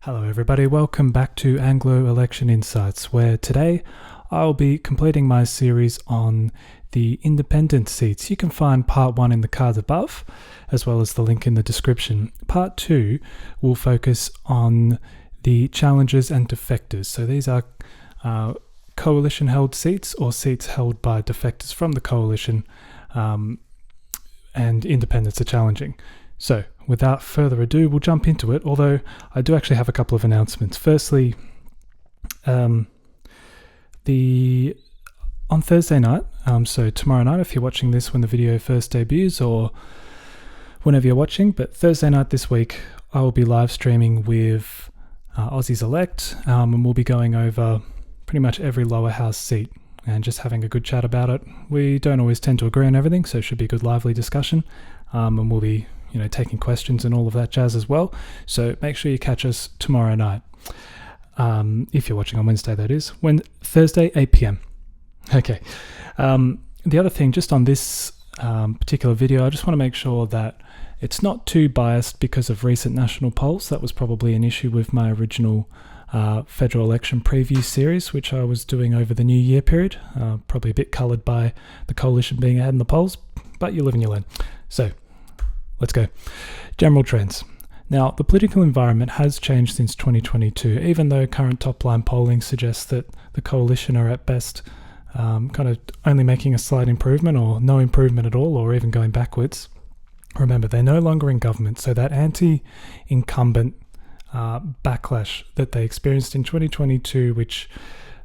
Hello everybody, welcome back to Anglo Election Insights, where today I'll be completing my series on the independent seats. You can find part 1 in the cards above, as well as the link in the description. Part 2 will focus on the challengers and defectors. So these are coalition-held seats or seats held by defectors from the coalition, and independents are challenging. So, without further ado, we'll jump into it, although I do actually have a couple of announcements. Firstly, on Thursday night, so tomorrow night if you're watching this when the video first debuts, or whenever you're watching, but Thursday night this week, I will be live streaming with Aussies Elect, and we'll be going over pretty much every lower house seat and just having a good chat about it. We don't always tend to agree on everything, so it should be a good lively discussion, and we'll be taking questions and all of that jazz as well. So make sure you catch us tomorrow night. If you're watching on Wednesday, that is. Thursday, 8 p.m. Okay. The other thing, just on this particular video, I just want to make sure that it's not too biased because of recent national polls. That was probably an issue with my original federal election preview series, which I was doing over the New Year period. Probably a bit coloured by the coalition being ahead in the polls, but you live and you learn. So, let's go. General trends. Now, the political environment has changed since 2022, even though current top-line polling suggests that the coalition are at best kind of only making a slight improvement or no improvement at all, or even going backwards. Remember, they're no longer in government, so that anti-incumbent backlash that they experienced in 2022, which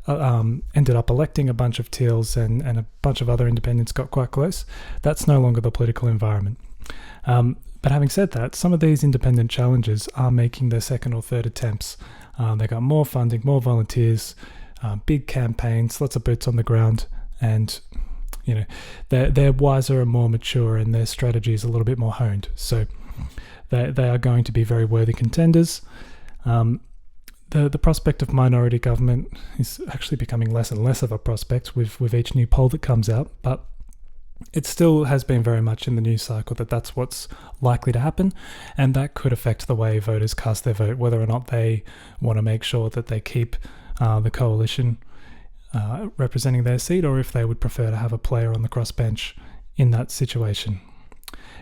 ended up electing a bunch of Teals and a bunch of other independents got quite close, that's no longer the political environment. But having said that, some of these independent challengers are making their second or third attempts. They got more funding, more volunteers, big campaigns, lots of boots on the ground, and they're wiser and more mature, and their strategy is a little bit more honed. So they are going to be very worthy contenders. The prospect of minority government is actually becoming less and less of a prospect with each new poll that comes out, but it still has been very much in the news cycle that that's what's likely to happen, and that could affect the way voters cast their vote, whether or not they want to make sure that they keep the coalition representing their seat, or if they would prefer to have a player on the crossbench in that situation.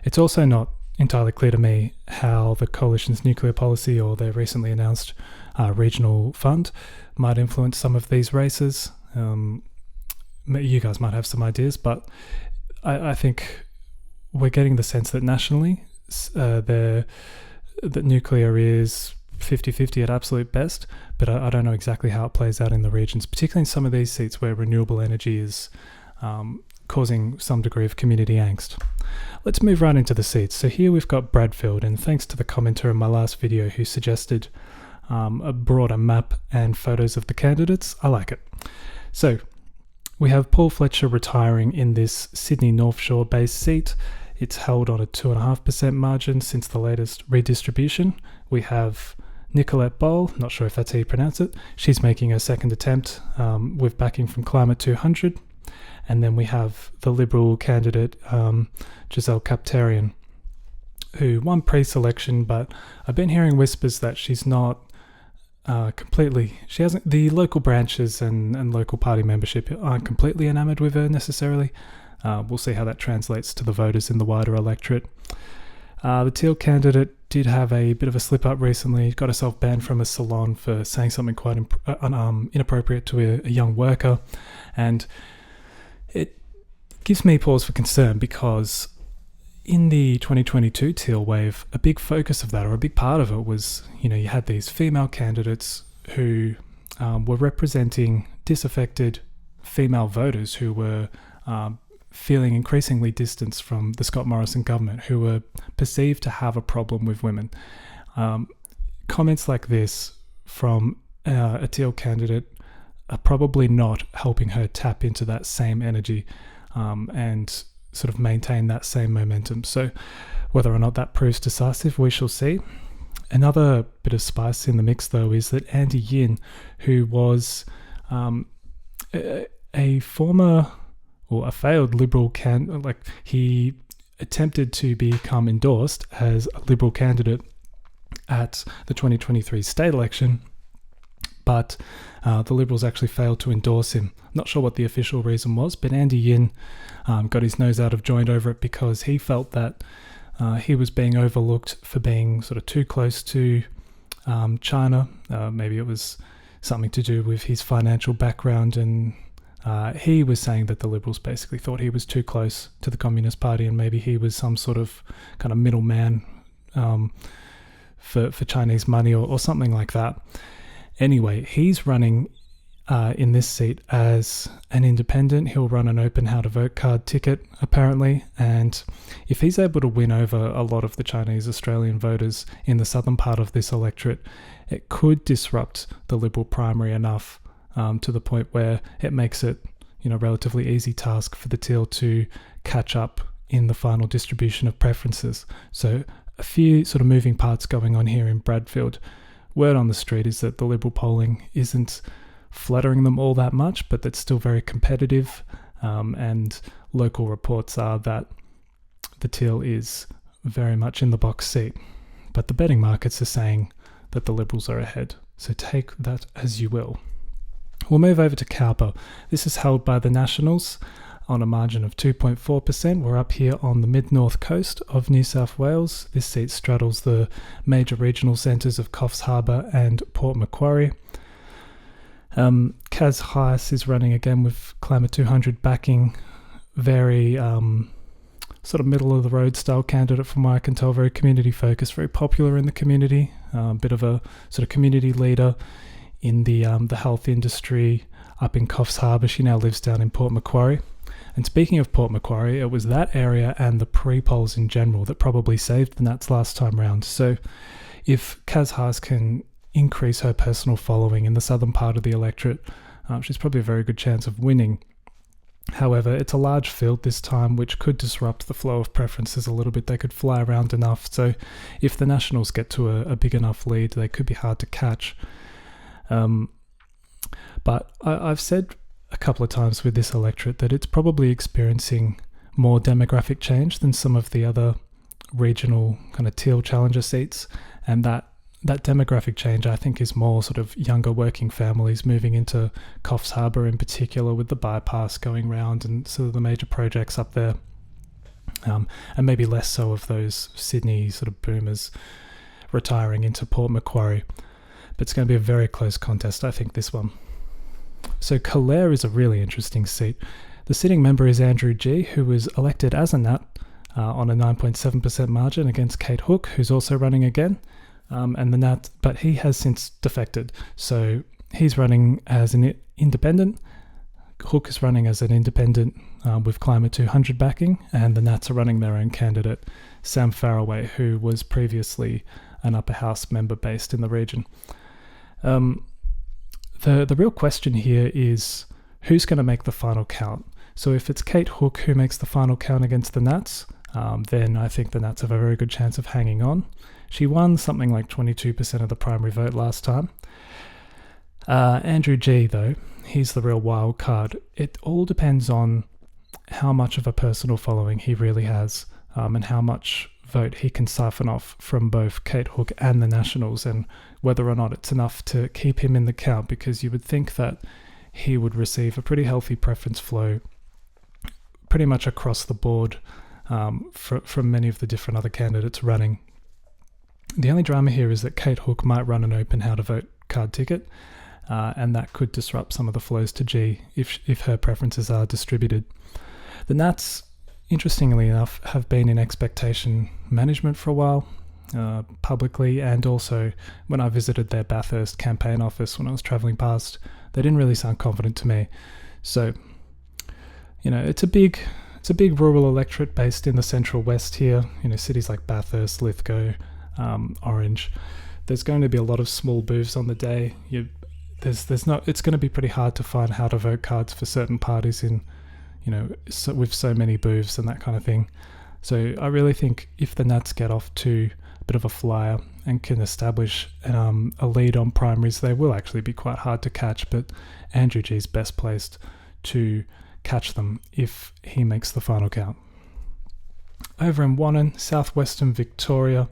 It's also not entirely clear to me how the coalition's nuclear policy or their recently announced regional fund might influence some of these races. You guys might have some ideas, but I think we're getting the sense that nationally that nuclear is 50-50 at absolute best, but I don't know exactly how it plays out in the regions, particularly in some of these seats where renewable energy is causing some degree of community angst. Let's move right into the seats. So here we've got Bradfield, and thanks to the commenter in my last video who suggested a broader map and photos of the candidates. I like it. So we have Paul Fletcher retiring in this Sydney North Shore based seat. It's held on a 2.5% margin since the latest redistribution. We have Nicolette Bowl, not sure if that's how you pronounce it. She's making her second attempt with backing from Climate 200. And then we have the Liberal candidate, Giselle Kaptarian, who won pre-selection, but I've been hearing whispers that she's not she hasn't, the local branches and local party membership aren't completely enamored with her necessarily. We'll see how that translates to the voters in the wider electorate. The Teal candidate did have a bit of a slip up recently, got herself banned from a salon for saying something quite inappropriate to a young worker, and it gives me pause for concern because in the 2022 Teal wave, a big focus of that, or a big part of it, was, you had these female candidates who were representing disaffected female voters who were feeling increasingly distanced from the Scott Morrison government, who were perceived to have a problem with women. Comments like this from a Teal candidate are probably not helping her tap into that same energy and sort of maintain that same momentum. So whether or not that proves decisive, we shall see. Another bit of spice in the mix, though, is that Andy Yin, who was a former or a failed Liberal he attempted to become endorsed as a Liberal candidate at the 2023 state election, but the Liberals actually failed to endorse him. Not sure what the official reason was, but Andy Yin got his nose out of joint over it because he felt that he was being overlooked for being sort of too close to China. Maybe it was something to do with his financial background, and he was saying that the Liberals basically thought he was too close to the Communist Party, and maybe he was some sort of kind of middleman for Chinese money or something like that. Anyway, he's running in this seat as an independent. He'll run an open how to vote card ticket, apparently, and if he's able to win over a lot of the Chinese Australian voters in the southern part of this electorate, it could disrupt the Liberal primary enough to the point where it makes it, relatively easy task for the Teal to catch up in the final distribution of preferences. So a few sort of moving parts going on here in Bradfield. Word on the street is that the Liberal polling isn't flattering them all that much, but that's still very competitive, and local reports are that the Teal is very much in the box seat, but the betting markets are saying that the Liberals are ahead, so take that as you will. We'll move over to Cowper. This is held by the Nationals on a margin of 2.4%. We're up here on the mid-north coast of New South Wales. This seat straddles the major regional centres of Coffs Harbour and Port Macquarie. Kaz Heiss is running again with Clamour 200 backing. Very sort of middle-of-the-road style candidate from what I can tell. Very community-focused, very popular in the community. Bit of a sort of community leader in the health industry up in Coffs Harbour. She now lives down in Port Macquarie. And speaking of Port Macquarie, it was that area and the pre-polls in general that probably saved the Nats last time round. So if Kaz Heiss can increase her personal following in the southern part of the electorate, she's probably a very good chance of winning. However, it's a large field this time, which could disrupt the flow of preferences a little bit. They could fly around enough. So if the Nationals get to a big enough lead, they could be hard to catch. But I've said a couple of times with this electorate that it's probably experiencing more demographic change than some of the other regional kind of Teal challenger seats, and that demographic change I think is more sort of younger working families moving into Coffs Harbour in particular, with the bypass going round and sort of the major projects up there, and maybe less so of those Sydney sort of boomers retiring into Port Macquarie. But it's going to be a very close contest, I think, this one. So Calare is a really interesting seat. The sitting member is Andrew G, who was elected as a Nat on a 9.7% margin against Kate Hook, who's also running again. And the Nat, but he has since defected. So he's running as an independent. Hook is running as an independent with Clamour 200 backing, and the Nats are running their own candidate, Sam Farraway, who was previously an upper house member based in the region. The real question here is who's going to make the final count. So if it's Kate Hook who makes the final count against the Nats, then I think the Nats have a very good chance of hanging on. She won something like 22% of the primary vote last time. Andrew G, though, he's the real wild card. It all depends on how much of a personal following he really has, and how much vote he can siphon off from both Kate Hook and the Nationals, and whether or not it's enough to keep him in the count, because you would think that he would receive a pretty healthy preference flow pretty much across the board from many of the different other candidates running. The only drama here is that Kate Hook might run an open how to vote card ticket, and that could disrupt some of the flows to G if her preferences are distributed. The Nats, interestingly enough, have been in expectation management for a while, publicly, and also when I visited their Bathurst campaign office when I was travelling past, they didn't really sound confident to me. So, it's a big rural electorate based in the central west here. Cities like Bathurst, Lithgow, Orange. There's going to be a lot of small booths on the day. It's going to be pretty hard to find how to vote cards for certain parties in, with so many booths and that kind of thing. So I really think if the Nats get off to a bit of a flyer and can establish a lead on primaries, they will actually be quite hard to catch, but Andrew G is best placed to catch them if he makes the final count. Over in Wannon, southwestern Victoria,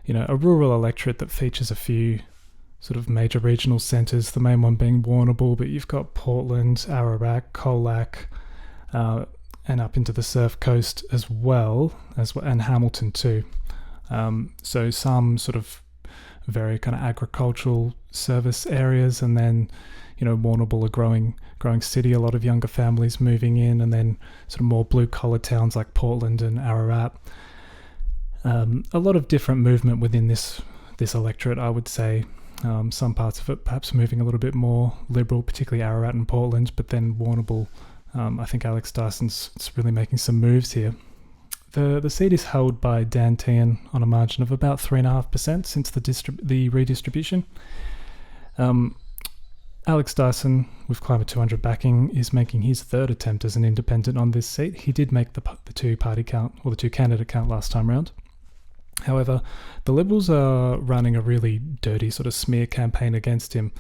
a rural electorate that features a few sort of major regional centres, the main one being Warrnambool, but you've got Portland, Ararat, Colac, and up into the Surf Coast as well, and Hamilton too. So some sort of very kind of agricultural service areas, and then Warrnambool, a growing city, a lot of younger families moving in, and then sort of more blue collar towns like Portland and Ararat. A lot of different movement within this electorate, I would say. Some parts of it perhaps moving a little bit more liberal, particularly Ararat and Portland, but then Warrnambool, I think Alex Dyson's really making some moves here. The seat is held by Dan Tehan on a margin of about 3.5% since the redistribution. Alex Dyson, with Climate 200 backing, is making his third attempt as an independent on this seat. He did make the two-party count, or the two-candidate count last time round. However, the Liberals are running a really dirty sort of smear campaign against him.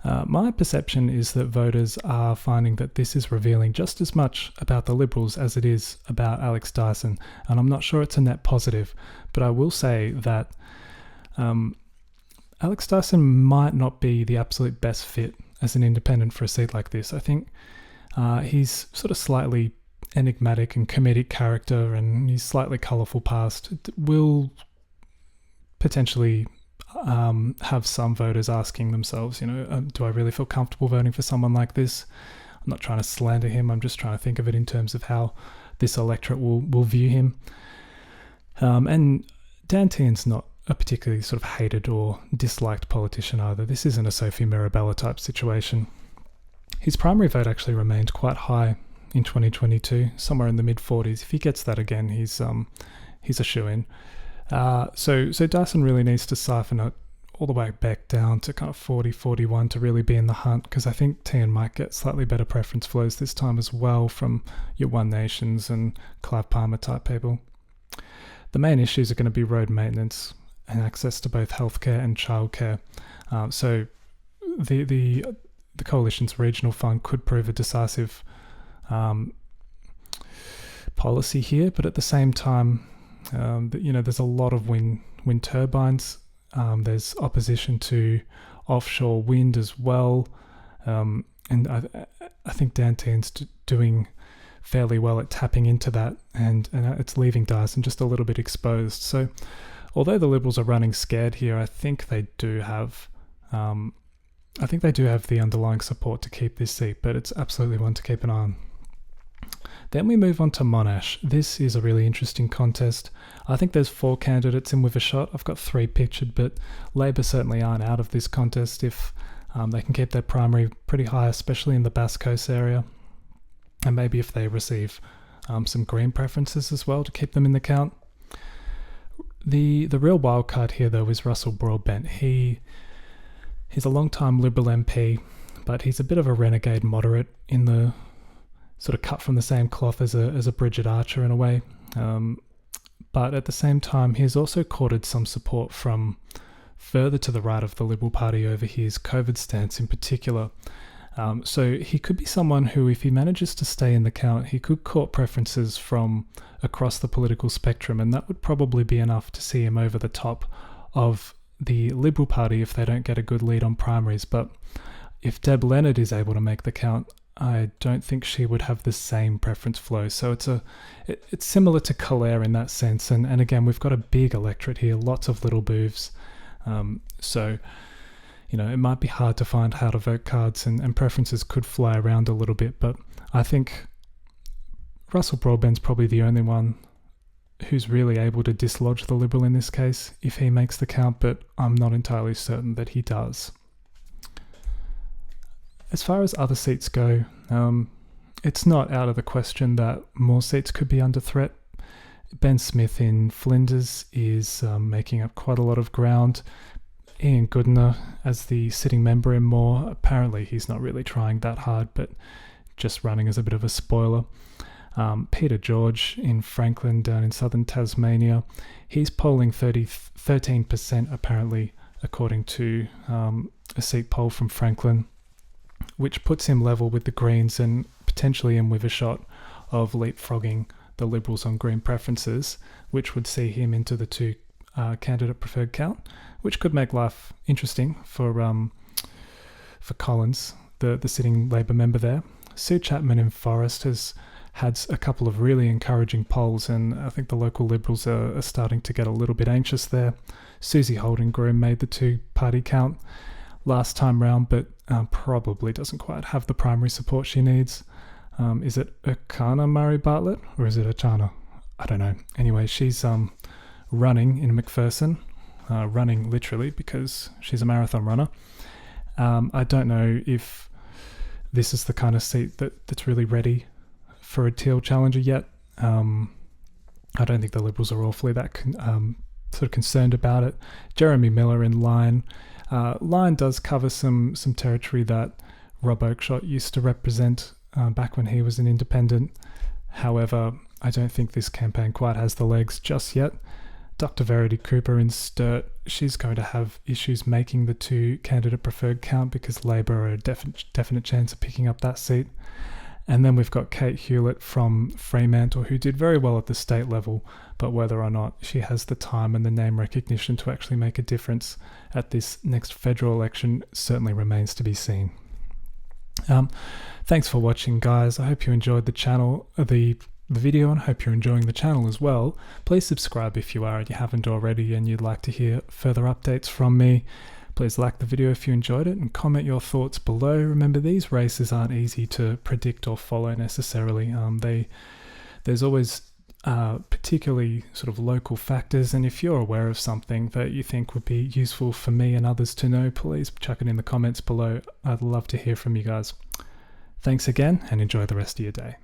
My perception is that voters are finding that this is revealing just as much about the Liberals as it is about Alex Dyson, and I'm not sure it's a net positive, but I will say that Alex Dyson might not be the absolute best fit as an independent for a seat like this. I think he's sort of slightly enigmatic and comedic character, and his slightly colourful past will potentially have some voters asking themselves, do I really feel comfortable voting for someone like this? I'm not trying to slander him, I'm just trying to think of it in terms of how this electorate will view him. And Dan Tehan's not a particularly sort of hated or disliked politician either. This isn't a Sophie Mirabella type situation. His primary vote actually remained quite high in 2022, somewhere in the mid-40s. If he gets that again, he's a shoo-in. So Dyson really needs to siphon it all the way back down to kind of 40, 41 to really be in the hunt, because I think Tehan might get slightly better preference flows this time as well from your One Nations and Clive Palmer type people. The main issues are going to be road maintenance and access to both healthcare and childcare. So the Coalition's regional fund could prove a decisive policy here, but at the same time, there's a lot of wind turbines. There's opposition to offshore wind as well, and I think Dan Tehan's doing fairly well at tapping into that, and it's leaving Dyson just a little bit exposed. So, although the Liberals are running scared here, I think they do have the underlying support to keep this seat, but it's absolutely one to keep an eye on. Then we move on to Monash. This is a really interesting contest. I think there's 4 candidates in with a shot. I've got 3 pictured, but Labor certainly aren't out of this contest if they can keep their primary pretty high, especially in the Bass Coast area. And maybe if they receive some Green preferences as well to keep them in the count. The real wild card here, though, is Russell Broadbent. He's a long-time Liberal MP, but he's a bit of a renegade moderate in the sort of cut from the same cloth as a Bridget Archer in a way. But at the same time, he's also courted some support from further to the right of the Liberal Party over his COVID stance in particular. So he could be someone who, if he manages to stay in the count, he could court preferences from across the political spectrum, and that would probably be enough to see him over the top of the Liberal Party if they don't get a good lead on primaries. But if Deb Leonard is able to make the count, I don't think she would have the same preference flow. So it's similar to Calare in that sense. And again, we've got a big electorate here, lots of little booths. So it might be hard to find how to vote cards, and preferences could fly around a little bit. But I think Russell Broadbent's probably the only one who's really able to dislodge the Liberal in this case if he makes the count, but I'm not entirely certain that he does. As far as other seats go, it's not out of the question that more seats could be under threat. Ben Smith in Flinders is making up quite a lot of ground. Ian Goodner as the sitting member in Moore, apparently he's not really trying that hard, but just running as a bit of a spoiler. Peter George in Franklin down in southern Tasmania, he's polling 13% apparently, according to a seat poll from Franklin, which puts him level with the Greens and potentially in with a shot of leapfrogging the Liberals on Green preferences, which would see him into the 2 candidate preferred count, which could make life interesting for Collins, the sitting Labor member there. Sue Chapman in Forest has had a couple of really encouraging polls, and I think the local Liberals are starting to get a little bit anxious there. Susie Holding-Groom made the two-party count last time round, but probably doesn't quite have the primary support she needs. Is it Akana Murray Bartlett, or is it Achana? I don't know. Anyway, she's running in McPherson, running literally because she's a marathon runner. I don't know if this is the kind of seat that's really ready for a Teal challenger yet. I don't think the Liberals are awfully that sort of concerned about it. Jeremy Miller in Lyne. Lyne does cover some territory that Rob Oakeshott used to represent back when he was an independent. However, I don't think this campaign quite has the legs just yet. Dr. Verity Cooper in Sturt, she's going to have issues making the two candidate preferred count because Labor are a definite chance of picking up that seat. And then we've got Kate Hewlett from Fremantle, who did very well at the state level, but whether or not she has the time and the name recognition to actually make a difference at this next federal election certainly remains to be seen. Thanks for watching, guys. I hope you enjoyed the channel, the video, and I hope you're enjoying the channel as well. Please subscribe if you are and you haven't already and you'd like to hear further updates from me. Please like the video if you enjoyed it and comment your thoughts below. Remember, these races aren't easy to predict or follow necessarily. There's always particularly sort of local factors, and if you're aware of something that you think would be useful for me and others to know, please chuck it in the comments below. I'd love to hear from you guys. Thanks again and enjoy the rest of your day.